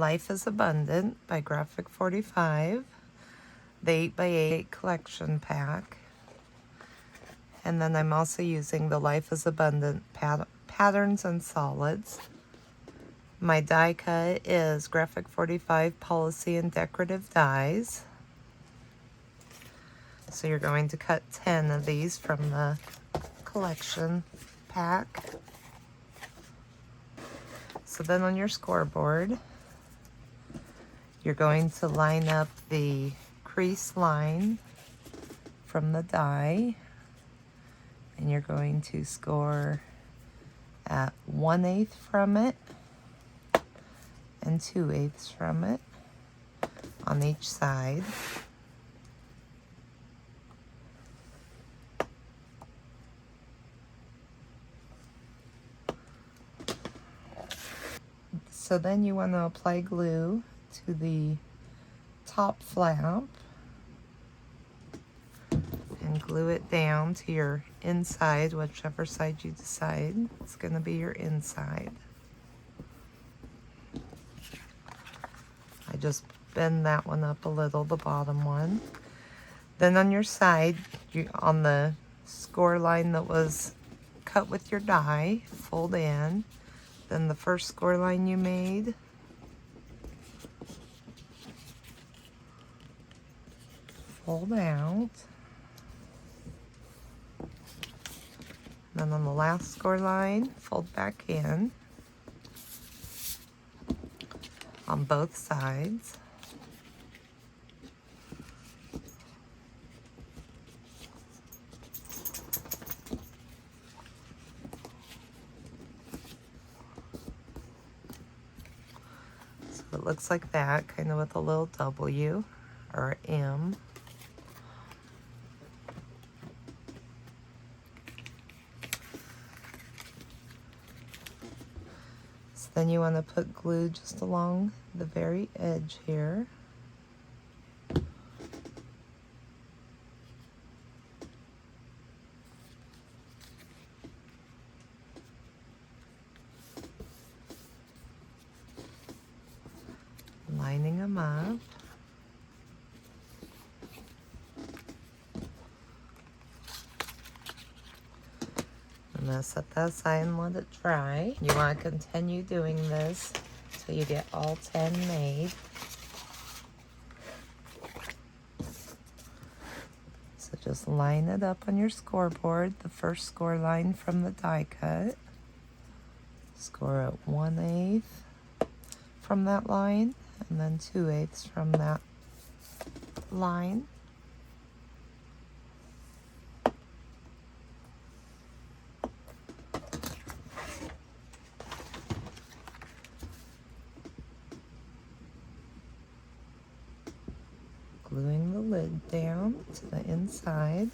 Life is Abundant by Graphic45, the 8x8 collection pack. And then I'm also using the Life is Abundant patterns and solids. My die cut is Graphic45 Policy and Decorative dies. So you're going to cut 10 of these from the collection pack. So then on your scoreboard, you're going to line up the crease line from the die, and you're going to score at 1/8 from it and 2/8 from it on each side. So then you want to apply glue to the top flap and glue it down to your inside, whichever side you decide. It's going to be your inside. I just bend that one up a little, the bottom one. Then on your side, on the score line that was cut with your die, fold in. Then the first score line you made, fold out. Then on the last score line, fold back in on both sides. It looks like that, kind of with a little W or M. So then you want to put glue just along the very edge here. Lining them up. I'm going to set that aside and let it dry. You want to continue doing this until you get all 10 made. So just line it up on your scoreboard, the first score line from the die cut. Score at 1/8 from that line, and then 2/8 from that line. Gluing the lid down to the inside.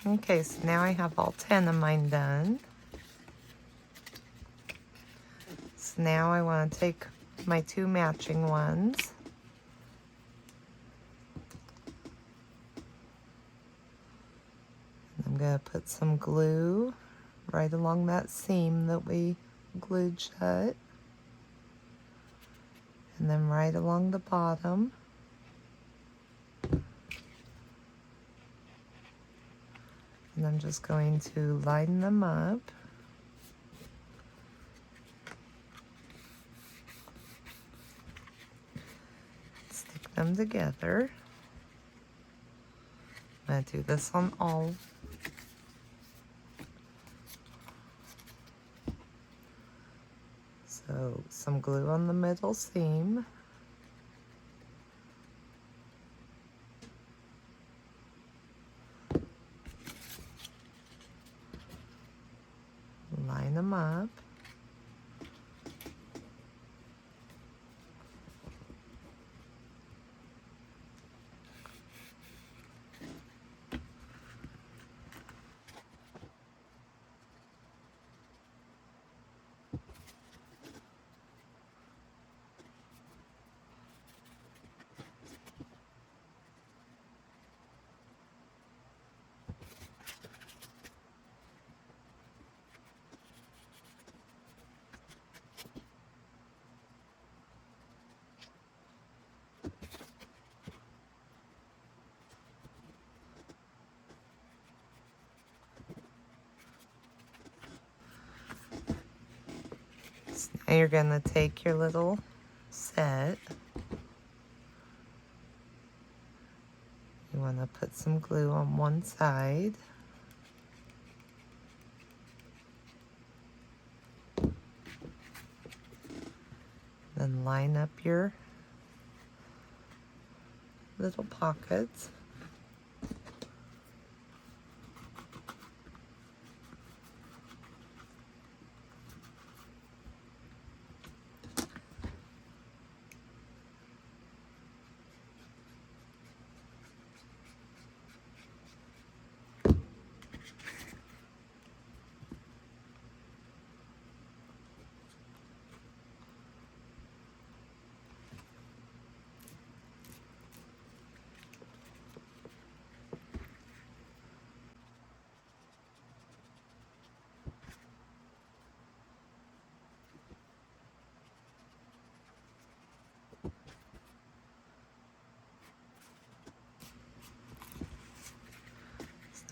Okay, so now I have all 10 of mine done. So now I want to take my 2 matching ones. I'm going to put some glue right along that seam that we glued shut. And then right along the bottom. And I'm just going to line them up. Stick them together. I'm going to do this on all. So some glue on the middle seam. Line them up. Now you're going to take your little set. You want to put some glue on one side. Then line up your little pockets.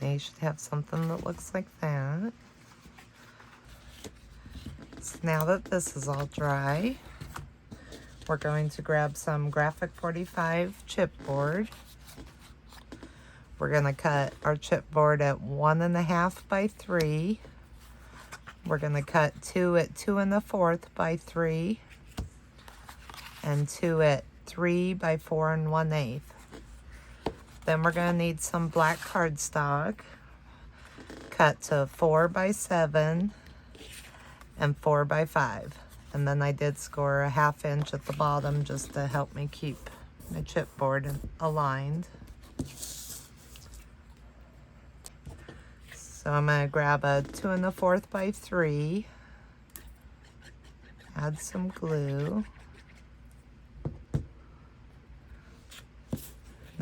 Now you should have something that looks like that. So now that this is all dry, we're going to grab some Graphic45 chipboard. We're going to cut our chipboard at 1.5 by 3. We're going to cut 2 at 2 1/4 by 3, and 2 at 3 by 4 1/8. Then we're going to need some black cardstock, cut to 4 by 7 and 4 by 5. And then I did score a 1/2 inch at the bottom just to help me keep my chipboard aligned. So I'm going to grab a 2 1/4 by 3, add some glue.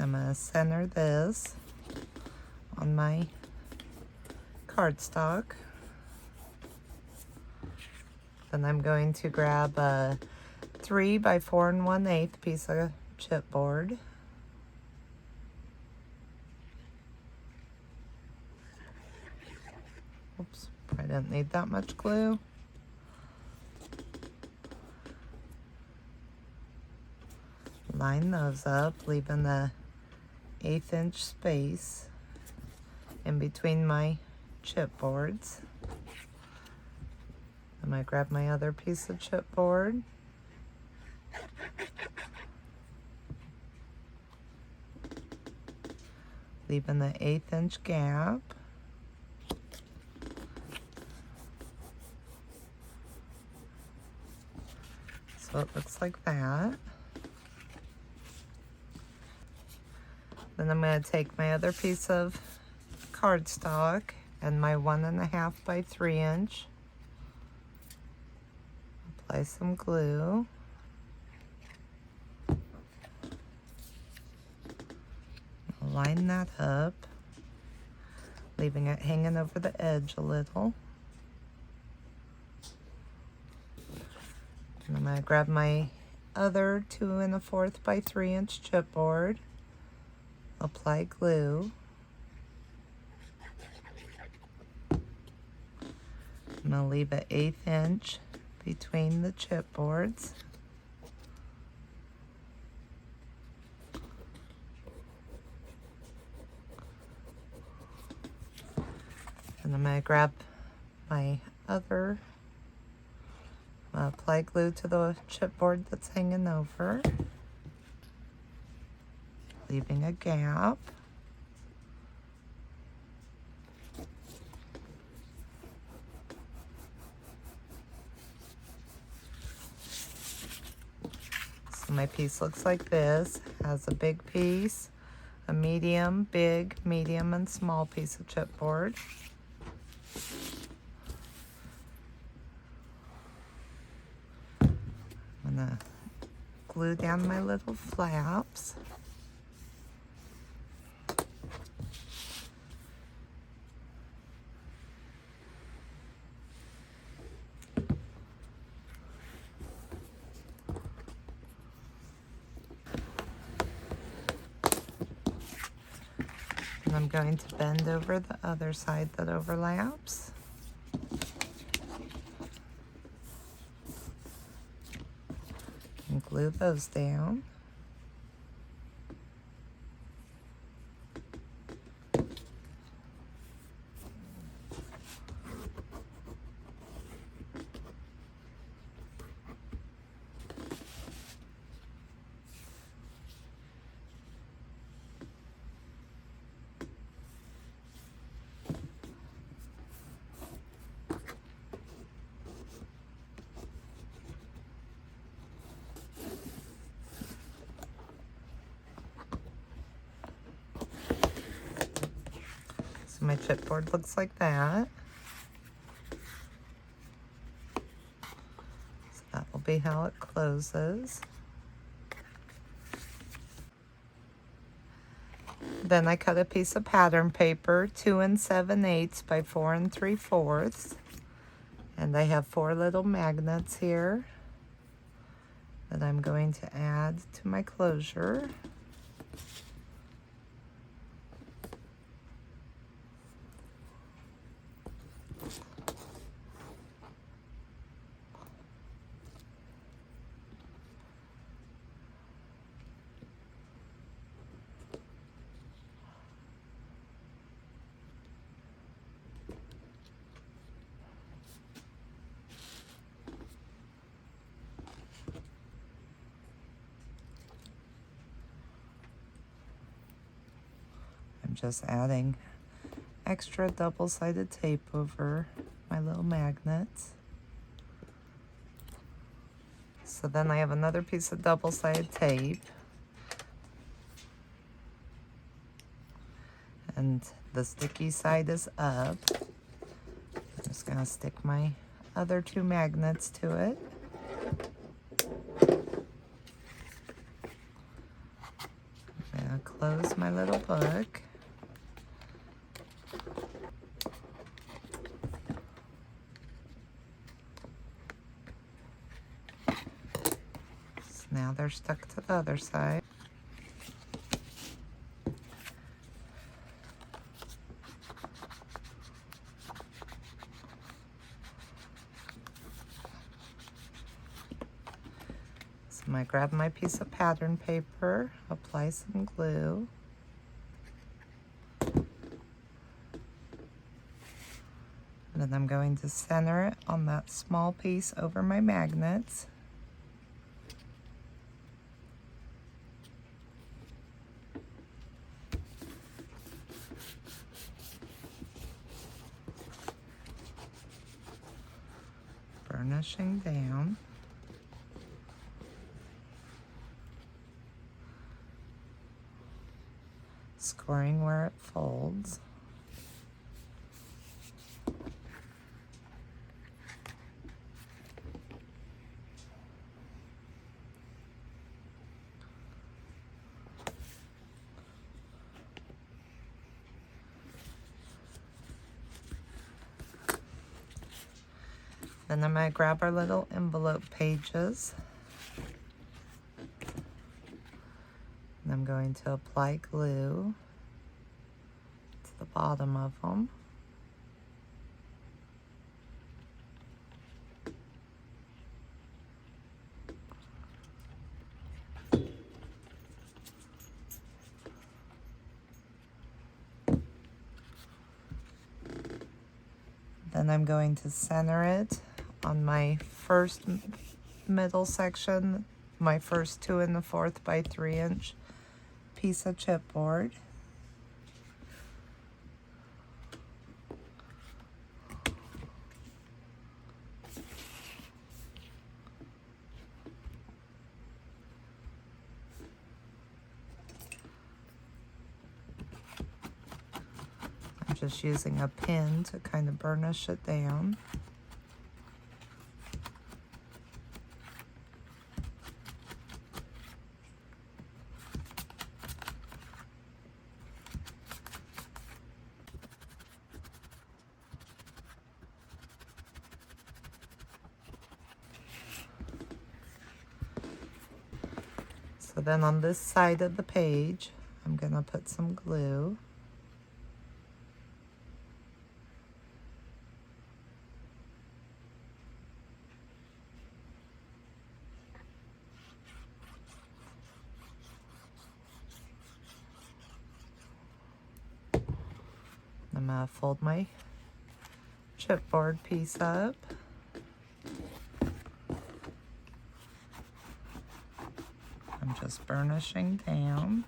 I'm going to center this on my cardstock. Then I'm going to grab a 3 by 4 1/8 piece of chipboard. Oops, I didn't need that much glue. Line those up, leaving the 1/8 inch space in between my chipboards. I'm going to grab my other piece of chipboard. Leaving the 1/8 inch gap. So it looks like that. Then I'm going to take my other piece of cardstock and my 1.5 by 3 inch. Apply some glue. Line that up. leaving it hanging over the edge a little. And I'm going to grab my other 2 1/4 by 3 inch chipboard, apply glue. I'm going to leave an 1/8 inch between the chipboards. And I'm going to grab my other, apply glue to the chipboard that's hanging over, leaving a gap. So my piece looks like this. Has a big piece, a medium, big, medium, and small piece of chipboard. I'm gonna glue down my little flaps. And I'm going to bend over the other side that overlaps. And glue those down. So my chipboard looks like that. So that will be how it closes. Then I cut a piece of pattern paper, 2 7/8 by 4 3/4. And I have 4 little magnets here that I'm going to add to my closure. I'm just adding extra double-sided tape over my little magnets. So then I have another piece of double-sided tape. And the sticky side is up. I'm just gonna stick my other 2 magnets to it. I'm gonna close my little book. So now they're stuck to the other side. I'm going to grab my piece of pattern paper, apply some glue. And then I'm going to center it on that small piece over my magnets. Burnishing down. Scoring where it folds. Then I'm going to grab our little envelope pages. And I'm going to apply glue to the bottom of them. Then I'm going to center it on my first middle section, my first 2 1/4 by 3 inch piece of chipboard. I'm just using a pin to kind of burnish it down. So then on this side of the page, I'm going to put some glue. I'm going to fold my chipboard piece up. I'm just burnishing down.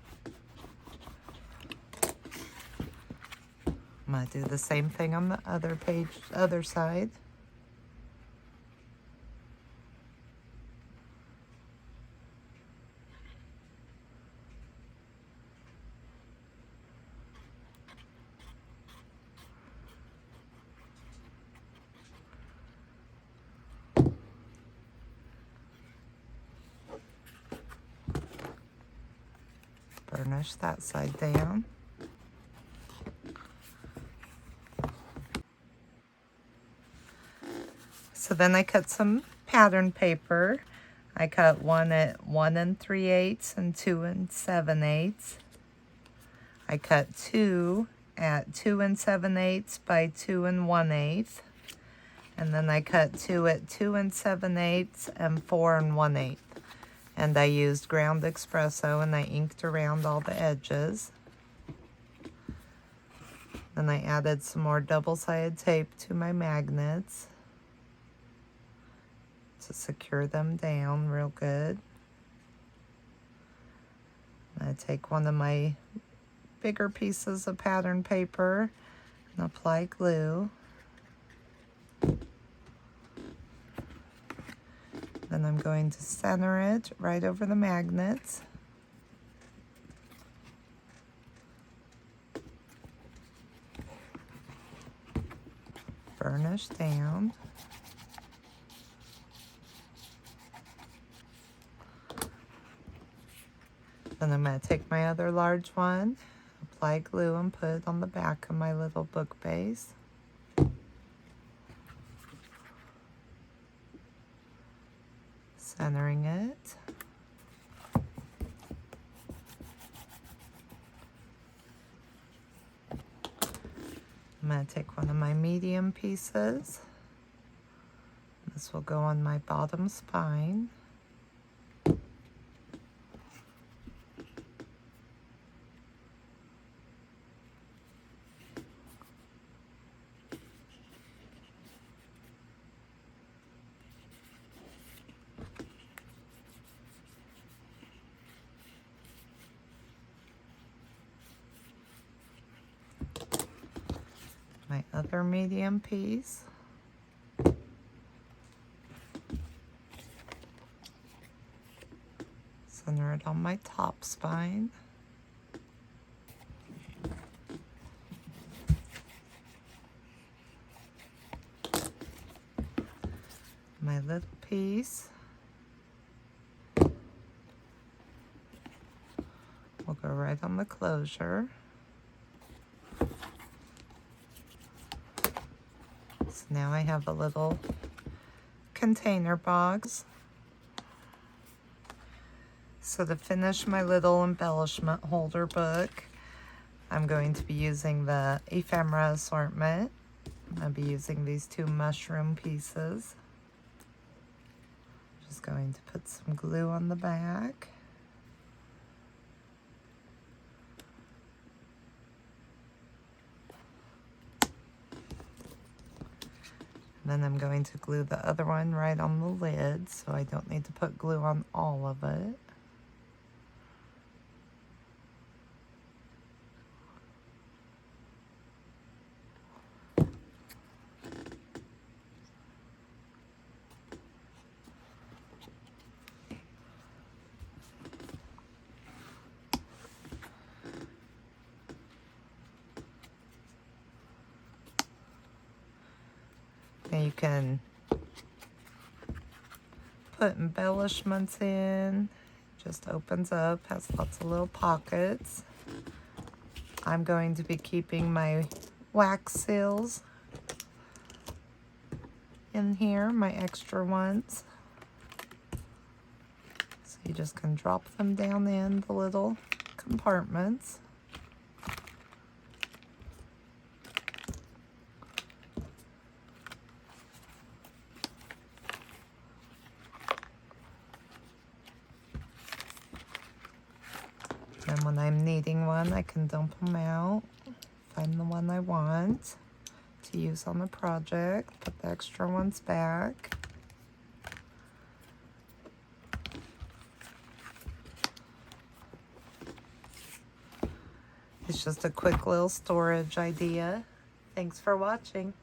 I'm going to do the same thing on the other page, other side. Burnish that side down. So then I cut some pattern paper. I cut one at 1 3/8 and 2 7/8. I cut 2 at 2 7/8 by 2 1/8. And then I cut 2 at 2 7/8 and 4 1/8. And I used ground espresso and I inked around all the edges. Then I added some more double-sided tape to my magnets to secure them down real good. I take one of my bigger pieces of pattern paper and apply glue. Then I'm going to center it right over the magnets. Burnish down. Then I'm going to take my other large one, apply glue, and put it on the back of my little book base. Centering it. I'm going to take one of my medium pieces. This will go on my bottom spine. My other medium piece. Center it on my top spine. My little piece will go right on the closure. So now I have a little container box. So to finish my little embellishment holder book, I'm going to be using the ephemera assortment. I'll be using these 2 mushroom pieces. Just going to put some glue on the back. And then I'm going to glue the other one right on the lid, so I don't need to put glue on all of it. And you can put embellishments in. Just opens up, has lots of little pockets. I'm going to be keeping my wax seals in here, my extra ones. So you just can drop them down in the little compartments. And when I'm needing one, I can dump them out, find the one I want to use on the project, put the extra ones back. It's just a quick little storage idea. Thanks for watching.